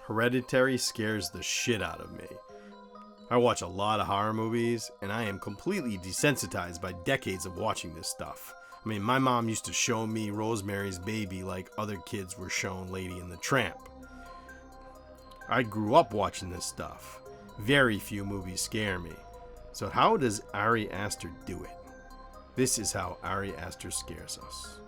Hereditary scares the shit out of me. I watch a lot of horror movies, and I am completely desensitized by decades of watching this stuff. I mean, my mom used to show me Rosemary's Baby like other kids were shown Lady and the Tramp. I grew up watching this stuff. Very few movies scare me. So how does Ari Aster do it? This is how Ari Aster scares us.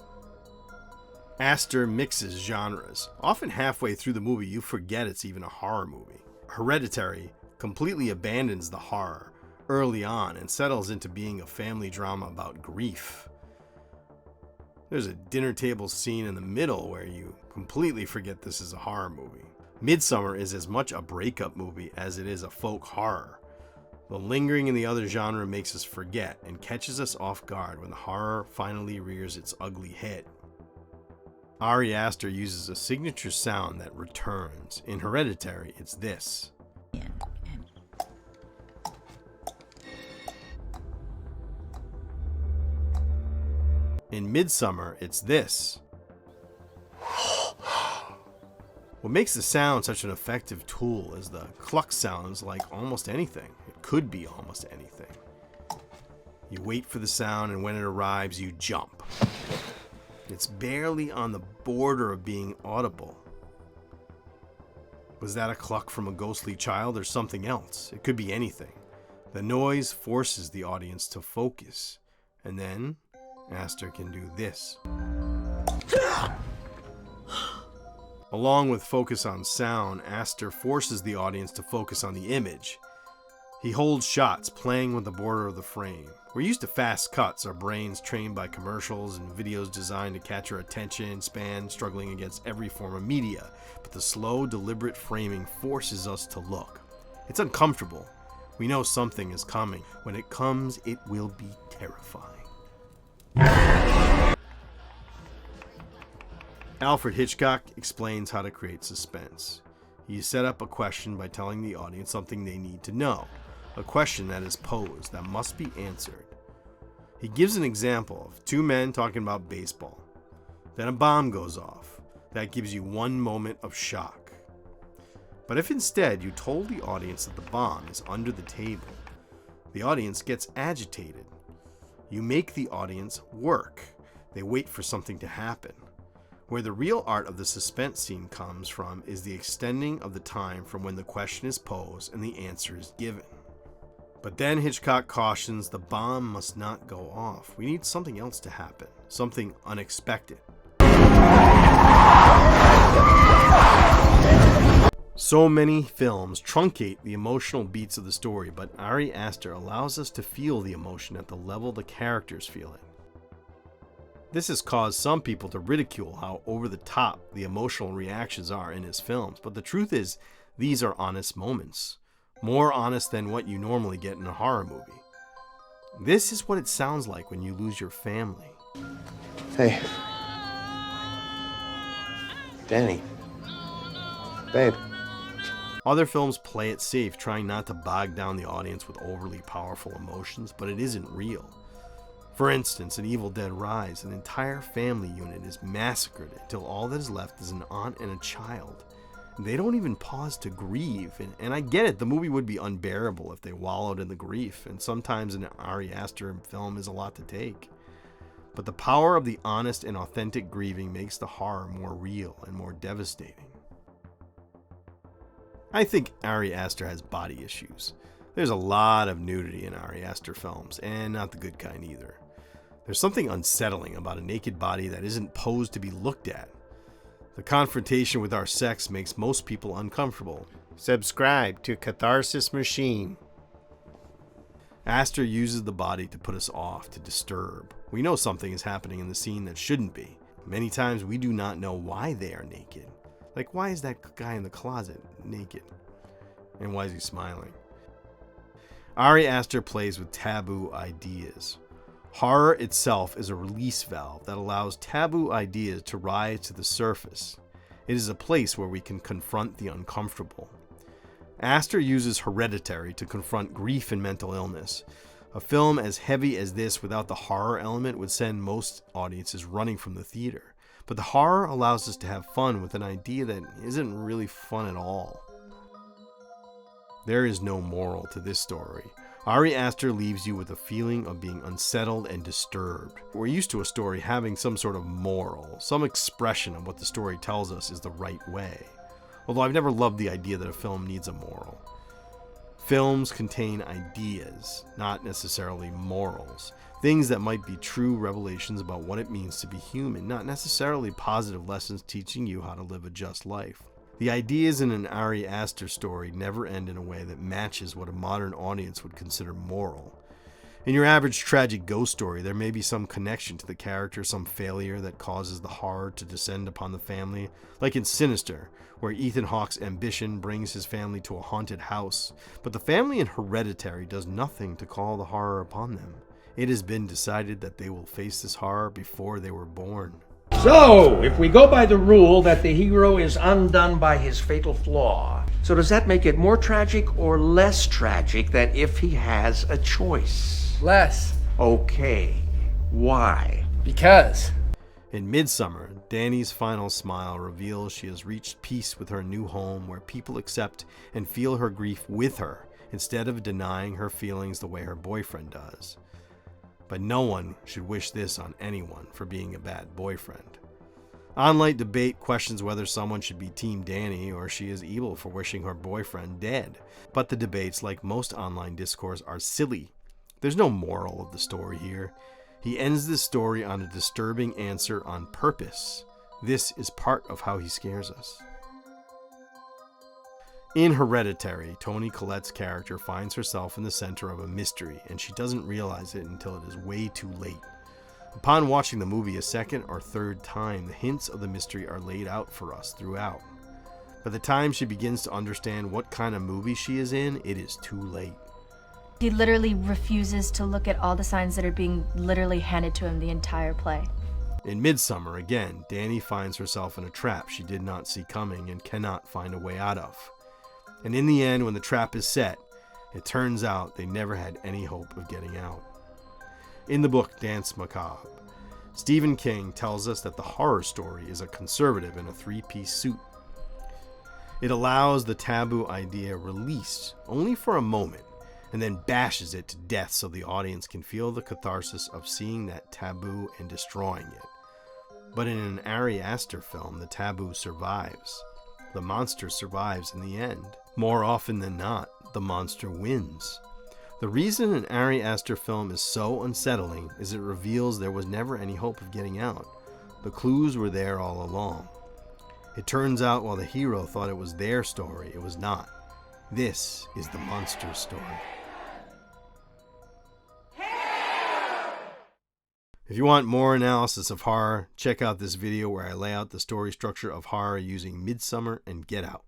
Aster mixes genres. Often halfway through the movie, you forget it's even a horror movie. Hereditary completely abandons the horror early on and settles into being a family drama about grief. There's a dinner table scene in the middle where you completely forget this is a horror movie. Midsommar is as much a breakup movie as it is a folk horror. The lingering in the other genre makes us forget and catches us off guard when the horror finally rears its ugly head. Ari Aster uses a signature sound that returns. In Hereditary, it's this. In Midsommar, it's this. What makes the sound such an effective tool is the cluck sounds like almost anything. It could be almost anything. You wait for the sound, and when it arrives, you jump. It's barely on the border of being audible. Was that a cluck from a ghostly child or something else? It could be anything. The noise forces the audience to focus, and then Aster can do this. Along with focus on sound, Aster forces the audience to focus on the image. He holds shots, playing with the border of the frame. We're used to fast cuts, our brains trained by commercials and videos designed to catch our attention span, struggling against every form of media. But the slow, deliberate framing forces us to look. It's uncomfortable. We know something is coming. When it comes, it will be terrifying. Alfred Hitchcock explains how to create suspense. You set up a question by telling the audience something they need to know. A question that is posed, that must be answered. He gives an example of two men talking about baseball. Then a bomb goes off. That gives you one moment of shock. But if instead you told the audience that the bomb is under the table, the audience gets agitated. You make the audience work. They wait for something to happen. Where the real art of the suspense scene comes from is the extending of the time from when the question is posed and the answer is given. But then Hitchcock cautions the bomb must not go off. We need something else to happen, something unexpected. So many films truncate the emotional beats of the story, but Ari Aster allows us to feel the emotion at the level the characters feel it. This has caused some people to ridicule how over the top the emotional reactions are in his films, but the truth is, these are honest moments. More honest than what you normally get in a horror movie. This is what it sounds like when you lose your family. Hey. Danny. Babe. Other films play it safe, trying not to bog down the audience with overly powerful emotions, but it isn't real. For instance, in Evil Dead Rise, an entire family unit is massacred until all that is left is an aunt and a child. They don't even pause to grieve, and I get it, the movie would be unbearable if they wallowed in the grief, and sometimes an Ari Aster film is a lot to take. But the power of the honest and authentic grieving makes the horror more real and more devastating. I think Ari Aster has body issues. There's a lot of nudity in Ari Aster films, and not the good kind either. There's something unsettling about a naked body that isn't posed to be looked at. The confrontation with our sex makes most people uncomfortable. Subscribe to Catharsis Machine. Aster uses the body to put us off, to disturb. We know something is happening in the scene that shouldn't be. Many times we do not know why they are naked. Like, why is that guy in the closet naked? And why is he smiling? Ari Aster plays with taboo ideas. Horror itself is a release valve that allows taboo ideas to rise to the surface. It is a place where we can confront the uncomfortable. Aster uses Hereditary to confront grief and mental illness. A film as heavy as this without the horror element would send most audiences running from the theater. but the horror allows us to have fun with an idea that isn't really fun at all. There is no moral to this story. Ari Aster leaves you with a feeling of being unsettled and disturbed. We're used to a story having some sort of moral, some expression of what the story tells us is the right way. Although I've never loved the idea that a film needs a moral. Films contain ideas, not necessarily morals. Things that might be true revelations about what it means to be human, not necessarily positive lessons teaching you how to live a just life. The ideas in an Ari Aster story never end in a way that matches what a modern audience would consider moral. In your average tragic ghost story, there may be some connection to the character, some failure that causes the horror to descend upon the family, like in Sinister, where Ethan Hawke's ambition brings his family to a haunted house, but the family in Hereditary does nothing to call the horror upon them. It has been decided that they will face this horror before they were born. So, if we go by the rule that the hero is undone by his fatal flaw, so does that make it more tragic or less tragic that if he has a choice? Less. Okay. Why? Because. In Midsommar, Dani's final smile reveals she has reached peace with her new home where people accept and feel her grief with her instead of denying her feelings the way her boyfriend does. But no one should wish this on anyone for being a bad boyfriend. Online debate questions whether someone should be Team Dani or she is evil for wishing her boyfriend dead. But the debates, like most online discourse, are silly. There's no moral of the story here. He ends this story on a disturbing answer on purpose. This is part of how he scares us. In Hereditary, Toni Collette's character finds herself in the center of a mystery, and she doesn't realize it until it is way too late. Upon watching the movie a second or third time, the hints of the mystery are laid out for us throughout. By the time she begins to understand what kind of movie she is in, it is too late. He literally refuses to look at all the signs that are being literally handed to him the entire play. In Midsommar, again, Dani finds herself in a trap she did not see coming and cannot find a way out of. And in the end, when the trap is set, it turns out they never had any hope of getting out. In the book Danse Macabre, Stephen King tells us that the horror story is a conservative in a three-piece suit. It allows the taboo idea released only for a moment and then bashes it to death so the audience can feel the catharsis of seeing that taboo and destroying it. But in an Ari Aster film, the taboo survives. The monster survives in the end. More often than not, the monster wins. The reason an Ari Aster film is so unsettling is it reveals there was never any hope of getting out. The clues were there all along. It turns out while the hero thought it was their story, it was not. This is the monster's story. If you want more analysis of horror, check out this video where I lay out the story structure of horror using Midsommar and Get Out.